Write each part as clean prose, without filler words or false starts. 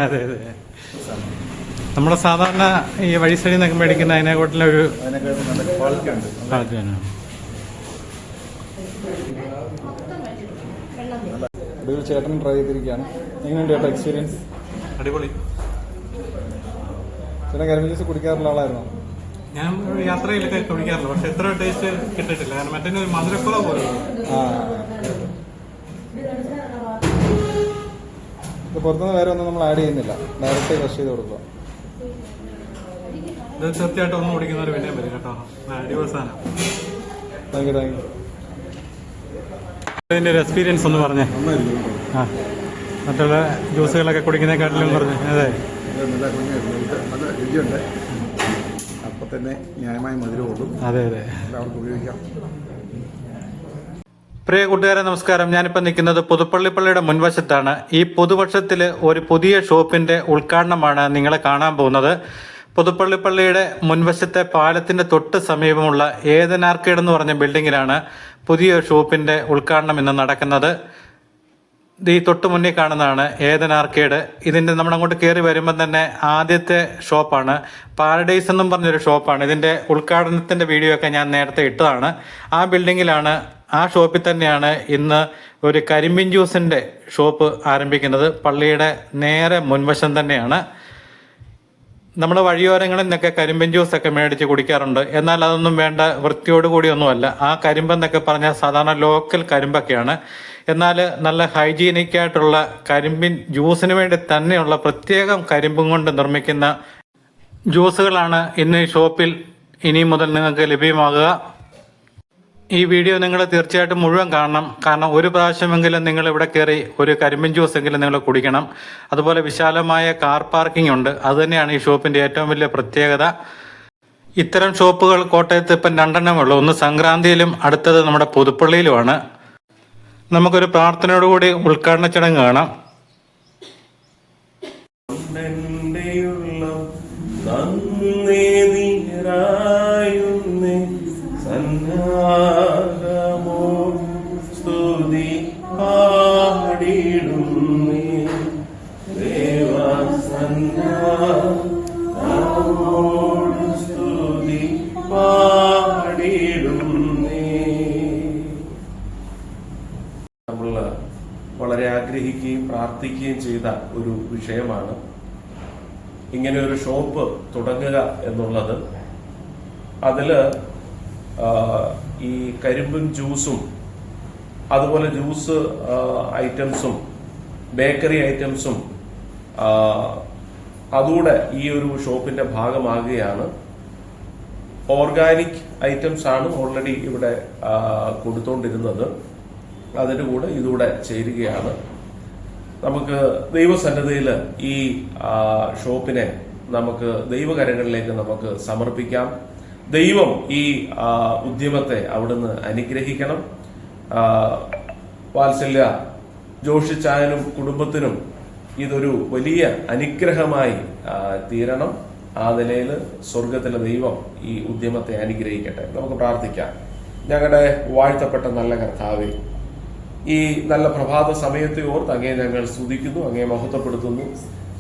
അതെ അതെ. നമ്മുടെ സാധാരണ ഈ വഴി സൈഡിൽ നിന്നൊക്കെ മേടിക്കുന്ന അതിനെക്കാട്ടിലൊരു ക്വാളിറ്റിയാണ്. ചേട്ടൻ ട്രൈ ചെയ്തിരിക്കുകയാണ്. എങ്ങനെയുണ്ട് ചേട്ടാ എക്സ്പീരിയൻസ്? അടിപൊളി. ചേട്ടൻ കരിമ്പ് ജ്യൂസ് കുടിക്കാറുള്ള ആളായിരുന്നോ? ഞാൻ യാത്രയിലൊക്കെ കുടിക്കാറില്ല, പക്ഷെ എത്ര ടേസ്റ്റ് കിട്ടിയിട്ടില്ല. കാരണം മറ്റേ ഒരു മധുരക്കുറവ് പോലെ. ഇത് പുറത്തുനിന്ന് വേറെ ഒന്നും നമ്മൾ ആഡ് ചെയ്യുന്നില്ല, ഡയറക്റ്റ് ക്രഷ് ചെയ്ത് കൊടുക്കുക. ഇത് തീർച്ചയായിട്ടും ഒന്നും കുടിക്കുന്നവർ പിന്നെ വരും കേട്ടോ. അടിപൊളി സാധനം. Thank you thank you. ഇതിന്റെ ഒരു എക്സ്പീരിയൻസ് ഒന്ന് പറഞ്ഞേ. ആ, മറ്റുള്ള ജ്യൂസുകളൊക്കെ കുടിക്കുന്നതിനെക്കാട്ടിലും പറഞ്ഞു. അതെ, നല്ല രുചിയുണ്ട്. അപ്പൊ തന്നെ ന്യായമായ മധുരമുള്ളൂ. അതെ അതെ, എല്ലാവർക്കും ഉപയോഗിക്കാം. പ്രിയ കൂട്ടുകാരെ നമസ്കാരം. ഞാനിപ്പോൾ നിൽക്കുന്നത് പുതുപ്പള്ളിപ്പള്ളിയുടെ മുൻവശത്താണ്. ഈ പുതുവശത്തിൽ ഒരു പുതിയ ഷോപ്പിന്റെ ഉദ്ഘാടനമാണ് നിങ്ങളെ കാണാൻ പോകുന്നത്. പുതുപ്പള്ളിപ്പള്ളിയുടെ മുൻവശത്തെ പാലത്തിന്റെ തൊട്ട് സമീപമുള്ള ഏദൻ ആർക്കേഡ് എന്ന് പറഞ്ഞ ബിൽഡിങ്ങിലാണ് പുതിയ ഷോപ്പിന്റെ ഉദ്ഘാടനം ഇന്ന് നടക്കുന്നത്. ഈ തൊട്ട് മുന്നിൽ കാണുന്നതാണ് ഏദൻ ആർക്കേഡ്. ഇതിന്റെ നമ്മൾ അങ്ങോട്ട് കയറി വരുമ്പോൾ തന്നെ ആദ്യത്തെ ഷോപ്പാണ്. പാരഡൈസ് എന്നും പറഞ്ഞൊരു ഷോപ്പാണ്. ഇതിന്റെ ഉദ്ഘാടനത്തിന്റെ വീഡിയോ ഒക്കെ ഞാൻ നേരത്തെ ഇട്ടതാണ്. ആ ബിൽഡിങ്ങിലാണ്, ആ ഷോപ്പിൽ തന്നെയാണ് ഇന്ന് ഒരു കരിമ്പിൻ ജ്യൂസിന്റെ ഷോപ്പ് ആരംഭിക്കുന്നത്. പള്ളിയുടെ നേരെ മുൻവശം തന്നെയാണ്. നമ്മൾ വഴിയോരങ്ങളിൽ നിന്നൊക്കെ കരിമ്പൻ ജ്യൂസൊക്കെ മേടിച്ച് കുടിക്കാറുണ്ട്. എന്നാൽ അതൊന്നും വേണ്ട വൃത്തിയോടുകൂടിയൊന്നുമല്ല. ആ കരിമ്പെന്നൊക്കെ പറഞ്ഞാൽ സാധാരണ ലോക്കൽ കരിമ്പൊക്കെയാണ്. എന്നാൽ നല്ല ഹൈജീനിക്കായിട്ടുള്ള കരിമ്പിൻ ജ്യൂസിന് വേണ്ടി തന്നെയുള്ള പ്രത്യേകം കരിമ്പും കൊണ്ട് നിർമ്മിക്കുന്ന ജ്യൂസുകളാണ് ഇന്ന് ഈ ഷോപ്പിൽ ഇനി മുതൽ നിങ്ങൾക്ക് ലഭ്യമാകുക. ഈ വീഡിയോ നിങ്ങൾ തീർച്ചയായിട്ടും മുഴുവൻ കാണണം. കാരണം ഒരു പ്രാവശ്യമെങ്കിലും നിങ്ങൾ ഇവിടെ കയറി ഒരു കരിമ്പിൻ ജ്യൂസ് എങ്കിലും നിങ്ങൾ കുടിക്കണം. അതുപോലെ വിശാലമായ കാർ പാർക്കിംഗ് ഉണ്ട്. അതുതന്നെയാണ് ഈ ഷോപ്പിന്റെ ഏറ്റവും വലിയ പ്രത്യേകത. ഇത്തരം ഷോപ്പുകൾ കോട്ടയത്ത് ഇപ്പം 2 എണ്ണമേ ഉള്ളൂ. ഒന്ന് സംക്രാന്തിയിലും അടുത്തത് നമ്മുടെ പുതുപ്പള്ളിയിലുമാണ്. നമുക്കൊരു പ്രാർത്ഥനയോടുകൂടി ഉദ്ഘാടന ചടങ്ങ് കാണാം. സ്തുതി പാടിടുന്നേ സ്തുതി പാടിടുന്നേ. നമ്മൾ വളരെ ആഗ്രഹിക്കുകയും പ്രാർത്ഥിക്കുകയും ചെയ്ത ഒരു വിഷയമാണ് ഇങ്ങനെ ഒരു ഷോപ്പ് തുടങ്ങുക എന്നുള്ളത്. അതില് ഈ കരിമ്പും ജ്യൂസും അതുപോലെ ജ്യൂസ് ഐറ്റംസും ബേക്കറി ഐറ്റംസും അതുകൂടെ ഈ ഒരു ഷോപ്പിന്റെ ഭാഗമാകുകയാണ്. ഓർഗാനിക് ഐറ്റംസ് ആണ് ഓൾറെഡി ഇവിടെ കൊടുത്തുകൊണ്ടിരുന്നത്. അതിന്റെ കൂടെ ഇതുകൂടെ ചേരുകയാണ്. നമുക്ക് ദൈവസന്നിധിയിൽ ഈ ഷോപ്പിനെ നമുക്ക് ദൈവകരങ്ങളിലേക്ക് നമുക്ക് സമർപ്പിക്കാം. ദൈവം ഈ ഉദ്യമത്തെ അവിടുന്ന് അനുഗ്രഹിക്കണം. വാത്സല്യ ജോഷിച്ചായനും കുടുംബത്തിനും ഇതൊരു വലിയ അനുഗ്രഹമായി തീരണം. ആ നിലയിൽ സ്വർഗത്തിലെ ദൈവം ഈ ഉദ്യമത്തെ അനുഗ്രഹിക്കട്ടെ. നമുക്ക് പ്രാർത്ഥിക്കാം. ഞങ്ങളുടെ വാഴ്ത്തപ്പെട്ട നല്ല കർത്താവേ, ഈ നല്ല പ്രഭാത സമയത്തെ ഓർത്ത് അങ്ങേ ഞങ്ങൾ സ്തുതിക്കുന്നു, അങ്ങേ മഹത്വപ്പെടുത്തുന്നു.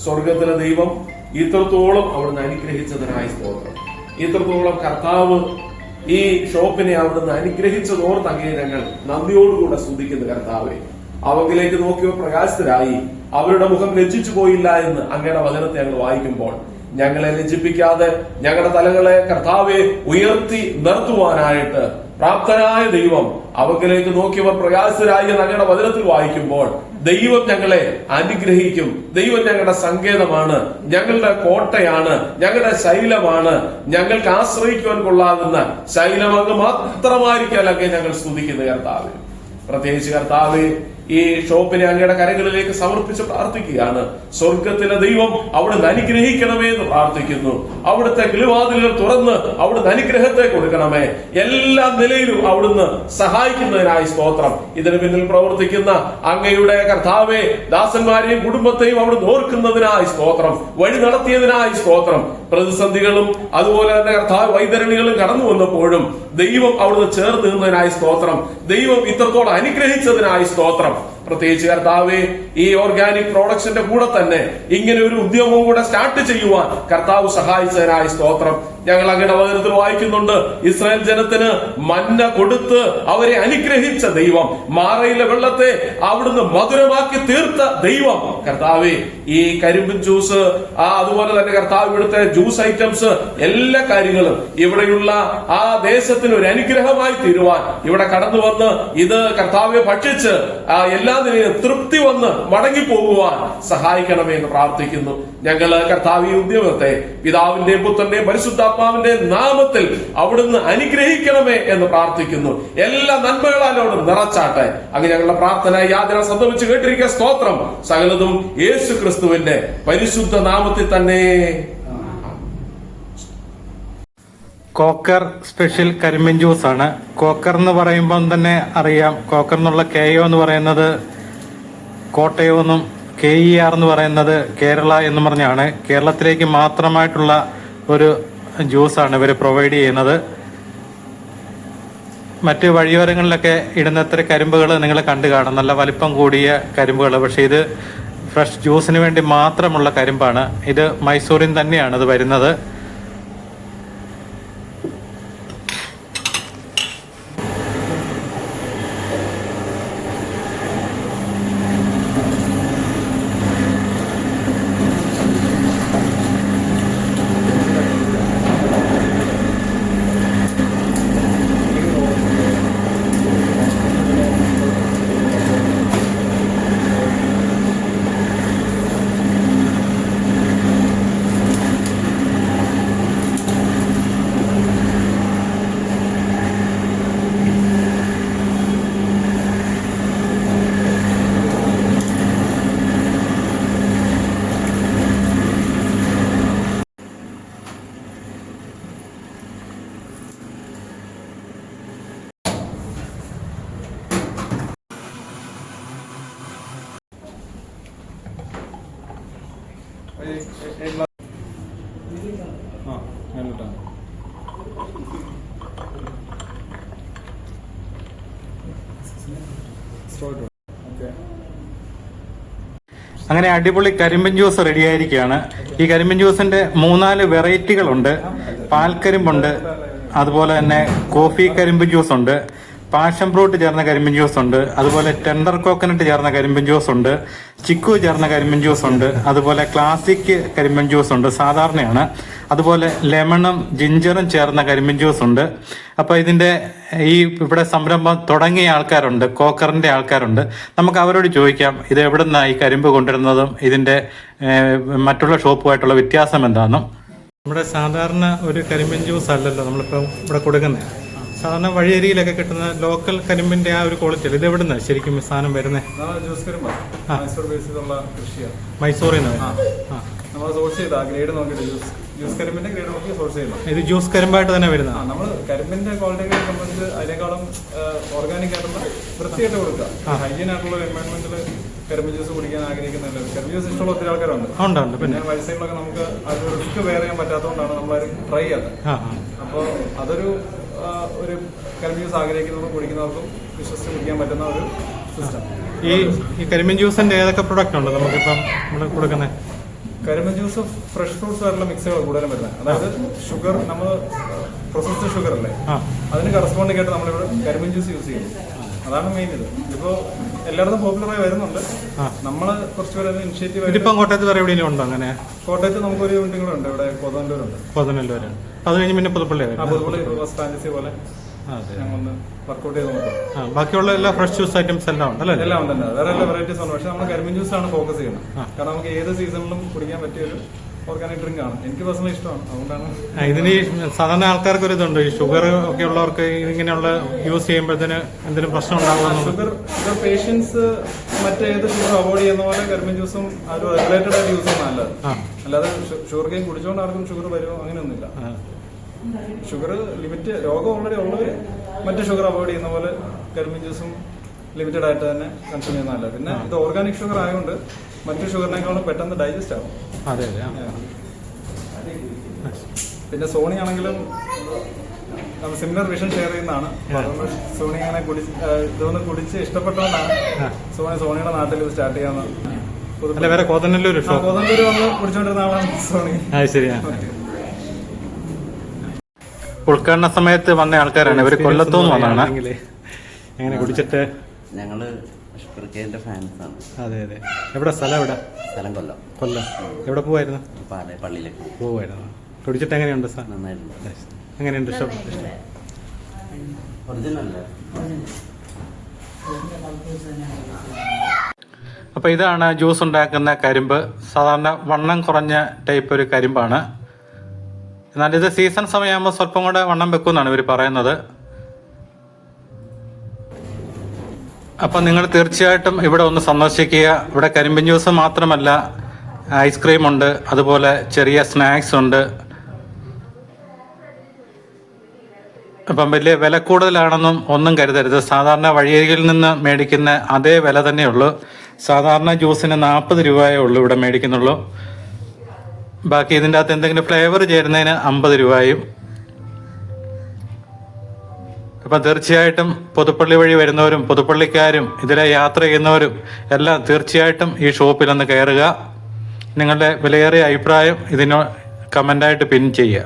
സ്വർഗത്തിലെ ദൈവം ഇത്രത്തോളം അവിടുന്ന് അനുഗ്രഹിച്ചതിനായി സ്തോത്രം. ഇത്രത്തോളം കർത്താവ് ഈ ഷോപ്പിനെ അവിടുന്ന് അനുഗ്രഹിച്ചതോർത്ത് അങ്ങേ ഞങ്ങൾ നന്ദിയോടുകൂടെ സ്തുതിക്കുന്നു കർത്താവെ. അവങ്കിലേക്ക് നോക്കിയോ പ്രകാശിതരായി അവരുടെ മുഖം ലജ്ജിച്ചു പോയില്ല എന്ന് അങ്ങയുടെ വചനത്തെ ഞങ്ങൾ വായിക്കുമ്പോൾ ഞങ്ങളെ ലജ്ജിപ്പിക്കാതെ ഞങ്ങളുടെ തലങ്ങളെ കർത്താവെ ഉയർത്തി നിർത്തുവാനായിട്ട് പ്രാപ്തനായ ദൈവം അവങ്കിലേക്ക് നോക്കിയവർ പ്രകാശിതരായി എന്ന് അങ്ങയുടെ വചനത്തിൽ വായിക്കുമ്പോൾ ദൈവം ഞങ്ങളെ അനുഗ്രഹിക്കും. ദൈവം ഞങ്ങളുടെ സങ്കേതമാണ്, ഞങ്ങളുടെ കോട്ടയാണ്, ഞങ്ങളുടെ ശൈലമാണ്. ഞങ്ങൾക്ക് ആശ്രയിക്കുവാൻ കൊള്ളാവുന്ന ശൈലം അങ്ങ് മാത്രമായിരിക്കാൻ അങ്ങ് ഞങ്ങൾ സ്തുതിക്കുന്നു കർത്താവേ. പ്രത്യേകിച്ച് കർത്താവേ, ഈ ഷോപ്പിനെ അങ്ങയുടെ കരങ്ങളിലേക്ക് സമർപ്പിച്ച് പ്രാർത്ഥിക്കുകയാണ്. സ്വർഗത്തിലെ ദൈവം അവിടുന്ന് അനുഗ്രഹിക്കണമേ എന്ന് പ്രാർത്ഥിക്കുന്നു. അവിടുത്തെ കിളിവാതിലുകൾ തുറന്ന് അവിടുന്ന് അനുഗ്രഹത്തെ കൊടുക്കണമേ. എല്ലാ നിലയിലും അവിടുന്ന് സഹായിക്കുന്നതിനായി സ്തോത്രം. ഇതിന് പിന്നിൽ പ്രവർത്തിക്കുന്ന അങ്ങയുടെ കർത്താവെ ദാസന്മാരെയും കുടുംബത്തെയും അവിടുന്ന് ഓർക്കുന്നതിനായി സ്തോത്രം. വഴി നടത്തിയതിനായി സ്തോത്രം. പ്രതിസന്ധികളും അതുപോലെ തന്നെ കർത്താവ് വൈതരണികളും കടന്നു വന്നപ്പോഴും ദൈവം അവിടുന്ന് ചേർന്ന് നിന്നതിനായി സ്തോത്രം. ദൈവം ഇത്രത്തോളം അനുഗ്രഹിച്ചതിനായി സ്തോത്രം. പ്രത്യേകിച്ച് കർത്താവെ, ഈ ഓർഗാനിക് പ്രോഡക്ട്സിന്റെ കൂടെ തന്നെ ഇങ്ങനെ ഒരു ഉദ്യമവും കൂടെ സ്റ്റാർട്ട് ചെയ്യുവാൻ കർത്താവ് സഹായിച്ചതിനായി സ്തോത്രം. ഞങ്ങൾ അങ്ങയുടെ വചനത്തിൽ വായിക്കുന്നുണ്ട്, ഇസ്രായേൽ ജനത്തിന് മന്ന കൊടുത്ത് അവരെ അനുഗ്രഹിച്ച ദൈവം, മാറയിലെ വെള്ളത്തെ അവിടുന്ന് മധുരമാക്കി തീർത്ത ദൈവം. കർത്താവെ, ഈ കരിമ്പിൻ ജ്യൂസ്, അതുപോലെ തന്നെ കർത്താവ് ഇവിടുത്തെ ജ്യൂസ് ഐറ്റംസ്, എല്ലാ കാര്യങ്ങളും ഇവിടെയുള്ള ആ ദേശത്തിന് ഒരു അനുഗ്രഹമായി തീരുവാൻ, ഇവിടെ കടന്നു വന്ന് ഇത് കർത്താവെ ഭക്ഷിച്ച് എല്ലാ നിലയിലും തൃപ്തി വന്ന് മടങ്ങിപ്പോകുവാൻ സഹായിക്കണമേ എന്ന് പ്രാർത്ഥിക്കുന്നു. ഞങ്ങള് കർത്താവ് ഈ ഉദ്യമത്തെ പിതാവിന്റെയും പുത്രന്റെയും പരിശുദ്ധാത്മാവിന്റെയും നാമത്തിൽ അവിടുന്ന് അനുഗ്രഹിക്കണമേ എന്ന് പ്രാർത്ഥിക്കുന്നു. എല്ലാ നന്മകളോടും നിറച്ചാട്ടെ. അങ്ങ് ഞങ്ങളുടെ പ്രാർത്ഥന യാതന സംഭവിച്ച് കേട്ടിരിക്കുക. സ്തോത്രം. സകലതും യേശു ക്രിസ്തുവിന്റെ പരിശുദ്ധ നാമത്തിൽ തന്നെ. കോക്കർ സ്പെഷ്യൽ കരിമ്പിൻ ജ്യൂസ് ആണ്. കോക്കർ എന്ന് പറയുമ്പം തന്നെ അറിയാം, കോക്കർ എന്നുള്ള KO എന്ന് പറയുന്നത് കോട്ടയം എന്നും KER എന്ന് പറയുന്നത് കേരള എന്ന് പറഞ്ഞാണ്. കേരളത്തിലേക്ക് മാത്രമായിട്ടുള്ള ഒരു ജ്യൂസാണ് ഇവർ പ്രൊവൈഡ് ചെയ്യുന്നത്. മറ്റ് വഴിയോരങ്ങളിലൊക്കെ ഇടുന്ന ഇത്ര കരിമ്പുകൾ നിങ്ങൾ കണ്ടു കാണും, നല്ല വലിപ്പം കൂടിയ കരിമ്പുകൾ. പക്ഷേ ഇത് ഫ്രഷ് ജ്യൂസിന് വേണ്ടി മാത്രമുള്ള കരിമ്പാണ്. ഇത് മൈസൂരിൽ തന്നെയാണ് ഇത് വരുന്നത്. അങ്ങനെ അടിപൊളി കരിമ്പൻ ജ്യൂസ് റെഡിയായിരിക്കുകയാണ്. ഈ കരിമ്പൻ ജ്യൂസിന്റെ 3-4 വെറൈറ്റികളുണ്ട്. പാൽക്കരിമ്പുണ്ട്, അതുപോലെ തന്നെ കോഫി കരിമ്പ് ജ്യൂസ് ഉണ്ട്, പാഷൻ ഫ്രൂട്ട് ചേർന്ന കരിമ്പിൻ ജ്യൂസ് ഉണ്ട്, അതുപോലെ ടെൻഡർ കോക്കനട്ട് ചേർന്ന കരിമ്പിൻ ജ്യൂസ് ഉണ്ട്, ചിക്കു ചേർന്ന കരിമ്പിൻ ജ്യൂസ് ഉണ്ട്, അതുപോലെ ക്ലാസിക് കരിമ്പിൻ ജ്യൂസ് ഉണ്ട്, സാധാരണയാണ്. അതുപോലെ ലെമണും ജിഞ്ചറും ചേർന്ന കരിമ്പിൻ ജ്യൂസ് ഉണ്ട്. അപ്പോൾ ഇതിന്റെ ഇവിടെ സംരംഭം തുടങ്ങിയ ആൾക്കാരുണ്ട്, കോക്കറിന്റെ ആൾക്കാരുണ്ട്. നമുക്ക് അവരോട് ചോദിക്കാം ഇത് എവിടെ നിന്നാണ് ഈ കരിമ്പ് കൊണ്ടുവരുന്നതും ഇതിന്റെ മറ്റുള്ള ഷോപ്പുമായിട്ടുള്ള വ്യത്യാസം എന്താണെന്നും. നമ്മുടെ സാധാരണ ഒരു കരിമ്പിൻ ജ്യൂസ് അല്ലല്ലോ നമ്മളിപ്പോൾ ഇവിടെ കൊടുക്കുന്നത്. സാധാരണ വഴിയരിയിലൊക്കെ കിട്ടുന്ന ലോക്കൽ കരിമ്പിന്റെ ആ ഒരു ക്വാളിറ്റി ഇത് എവിടുന്ന ശരിക്കും സാധനം വരുന്നത്? മൈസൂരിൽ നിന്ന് നമ്മൾ സോഴ്സ് ചെയ്താ ഗ്രേഡ് നോക്കിയിട്ട് ജ്യൂസ് കരിമ്പിന്റെ ഗ്രേഡ് നോക്കി സോഴ്സ് ചെയ്യുന്നു. ഇത് ജ്യൂസ് കരിമ്പായിട്ട് തന്നെ വരുന്നത്. നമ്മൾ കരിമ്പിന്റെ ക്വാളിറ്റിയെ സംബന്ധിച്ച് അതിനേക്കാളും ഓർഗാനിക് ആയിട്ടുള്ള വൃത്തിയായിട്ട് കൊടുക്കുക. ഹൈജീൻ ആയിട്ടുള്ള എൻവയോൺമെന്റിൽ കരിമ്പ് ജ്യൂസ് കുടിക്കാൻ ആഗ്രഹിക്കുന്നില്ല. കരിമ്പ് ജ്യൂസ് ഇഷ്ടമുള്ള ഒത്തിരി ആൾക്കാരുണ്ട്. പിന്നെ വയസ്സൈഡിലൊക്കെ നമുക്ക് അതൊരു റിസ്ക് വെയർ ചെയ്യാൻ പറ്റാത്തതുകൊണ്ടാണ് നമ്മളാരും ട്രൈ ചെയ്യാത്തത്. അപ്പോൾ അതൊരു കരിമ്പ് ജ്യൂസ് ആഗ്രഹിക്കുന്നവർക്കും കുടിക്കുന്നവർക്കും വിശ്വസിച്ച് കുടിക്കാൻ പറ്റുന്ന ഒരു സിസ്റ്റം. ഈ കരിമ്പിൻ ജ്യൂസിന്റെ ഏതൊക്കെ പ്രൊഡക്റ്റ് ഉണ്ട് നമുക്കിപ്പം നമ്മൾ കൊടുക്കുന്നത്? കരിമ്പ് ജ്യൂസ് ഫ്രഷ് ഫ്രൂട്ട്സ് ആയിട്ടുള്ള മിക്സുകൾ കൂടുതലും വരുന്നത്. അതായത് ഷുഗർ, നമ്മൾ പ്രോസസ്ഡ് ഷുഗർ അല്ലേ, അതിന് കറസ്പോണ്ടിങ് ആയിട്ട് നമ്മളിവിടെ കരിമ്പ് ജ്യൂസ് യൂസ് ചെയ്യും. അതാണ് മെയിൻ. ഇതിപ്പോ എല്ലായിടത്തും പോപ്പുലറായി വരുന്നുണ്ട്. നമ്മള് കുറച്ചുപേരെ ഇനിഷ്യേറ്റീവ്. ഇതിപ്പം കോട്ടയത്ത് വേറെ എവിടെയെങ്കിലും ഉണ്ടോ അങ്ങനെ? കോട്ടയത്ത് നമുക്കൊരു യൂണിറ്റും കൂടെ ഉണ്ട്, ഇവിടെ കൊതനല്ലൂരുണ്ട്. കൊതനല്ലൂരാണ്. അത് കഴിഞ്ഞ് പിന്നെ പുതുപ്പള്ളി പുതുപ്പള്ളി ഫ്രാഞ്ചൈസി പോലെ ഞങ്ങളൊന്ന് വർക്ക്ഔട്ട് ചെയ്ത് നോക്കാം. ബാക്കിയുള്ള എല്ലാ ഫ്രഷ് ജ്യൂസ് ഐറ്റംസ് എല്ലാം ഉണ്ട് അല്ലേ? എല്ലാം ഉണ്ട്, വേറെ എല്ലാ വെറൈറ്റീസ് ഉണ്ട്. പക്ഷെ നമ്മൾ കരിമ്പിൻ ജ്യൂസ് ആണ് ഫോക്കസ് ചെയ്യുന്നത്. കാരണം നമുക്ക് ഏത് സീസണിലും കുടിക്കാൻ പറ്റിയൊരു ഓർഗാനിക് ഡ്രിങ്ക് ആണ്. എനിക്ക് പേഴ്സണലി ഇഷ്ടമാണ്, അതുകൊണ്ടാണ്. ഇതിന് സാധാരണ ആൾക്കാർക്ക് ഒരു ഇതുണ്ട്, ഈ ഷുഗർ ഒക്കെ ഉള്ളവർക്ക് ഇങ്ങനെയുള്ള യൂസ് ചെയ്യുമ്പോഴത്തേന് എന്തെങ്കിലും പ്രശ്നം ഉണ്ടാകുന്നു? ഷുഗർ പേഷ്യൻസ് മറ്റേത് ഷുഗർ അവോയ്ഡ് ചെയ്യുന്ന പോലെ കരിമ്പിൻ ജ്യൂസും ഒരു റെഗുലേറ്റഡ് ആയിട്ട് യൂസ് ചെയ്യുന്ന നല്ലത്. അല്ലാതെ ഷുഗർ ഗെയിം കുടിച്ചുകൊണ്ട് ആർക്കും ഷുഗർ വരുമോ അങ്ങനെയൊന്നുമില്ല. ഷുഗർ ലിമിറ്റ് രോഗം ഓൾറെഡി ഉള്ളവർ മറ്റു ഷുഗർ അവോയ്ഡ് ചെയ്യുന്ന പോലെ കരിമ്പിൻ ജ്യൂസും ലിമിറ്റഡ് ആയിട്ട് തന്നെ കൺസ്യൂം ചെയ്യുന്ന നല്ലത്. പിന്നെ ഇത് ഓർഗാനിക് ഷുഗർ ആയതുകൊണ്ട് മറ്റു ഷുഗറിനേക്കാളും പെട്ടെന്ന് ഡൈജസ്റ്റ് ആവും. പിന്നെ സോണി ആണെങ്കിലും സിമിലർ വിഷൻ ഷെയർ ചെയ്യുന്നതാണ്. അതുകൊണ്ട് സോണി ഇങ്ങനെ ഇതൊന്ന് കുടിച്ച് ഇഷ്ടപ്പെട്ടതുകൊണ്ടാണ് സോണിയുടെ നാട്ടിൽ ഇത് സ്റ്റാർട്ട് ചെയ്യാന്ന്. അല്ല, വേറെ കോതനല്ലൂർ ഷോപ്പ് കോതമ്പൂര് വന്ന് കുടിച്ചോണ്ടിരുന്ന ആളാണ് സോണി. ശരിയാ. ഉദ്ഘാടന സമയത്ത് വന്ന ആൾക്കാരാണ് ഇവര്. കൊല്ലത്തുനിന്ന് വന്നതാണ്. എങ്ങനെ കുടിച്ചിട്ട്? ഞങ്ങള് ഷുഗർക്കെയിന്റെ ഫാൻസാണ്. അതെ അതെ. എവിടെ സ്ഥലം? എവിടെ സ്ഥലം? കൊല്ലം. കൊല്ലം. എവിടെ പോവായിരുന്നു? പള്ളിയിലേക്ക് പോവായിരുന്നു. കുടിച്ചിട്ട് എങ്ങനെയുണ്ട് സാർ? നന്നായിട്ടുണ്ട്. എങ്ങനെയുണ്ട്? ഒറിജിനല്ലേ? അപ്പോൾ ഇതാണ് ജ്യൂസ് ഉണ്ടാക്കുന്ന കരിമ്പ്. സാധാരണ വണ്ണം കുറഞ്ഞ ടൈപ്പ് ഒരു കരിമ്പാണ്. എന്നാൽ ഇത് സീസൺ സമയമാകുമ്പോൾ സ്വല്പം കൂടെ വണ്ണം വെക്കുമെന്നാണ് ഇവർ പറയുന്നത്. അപ്പം നിങ്ങൾ തീർച്ചയായിട്ടും ഇവിടെ ഒന്ന് സന്ദർശിക്കുക. ഇവിടെ കരിമ്പിൻ ജ്യൂസ് മാത്രമല്ല, ഐസ്ക്രീം ഉണ്ട്, അതുപോലെ ചെറിയ സ്നാക്സ് ഉണ്ട്. അപ്പം വലിയ വില കൂടുതലാണെന്നും ഒന്നും കരുതരുത്. സാധാരണ വഴിയരികിൽ നിന്ന് മേടിക്കുന്ന അതേ വില തന്നെയുള്ളൂ. സാധാരണ ജ്യൂസിന് 40 രൂപയേ ഉള്ളൂ ഇവിടെ മേടിക്കുന്നുള്ളൂ. ബാക്കി ഇതിൻ്റെ അകത്ത് എന്തെങ്കിലും ഫ്ലേവർ ചേരുന്നതിന് 50 രൂപയും. അപ്പം തീർച്ചയായിട്ടും പുതുപ്പള്ളി വഴി വരുന്നവരും പുതുപ്പള്ളിക്കാരും ഇതിലെ യാത്ര ചെയ്യുന്നവരും എല്ലാം തീർച്ചയായിട്ടും ഈ ഷോപ്പിലൊന്ന് കയറുക. നിങ്ങളുടെ വിലയേറിയ അഭിപ്രായം ഇതിന് കമൻ്റായിട്ട് പിൻ ചെയ്യുക.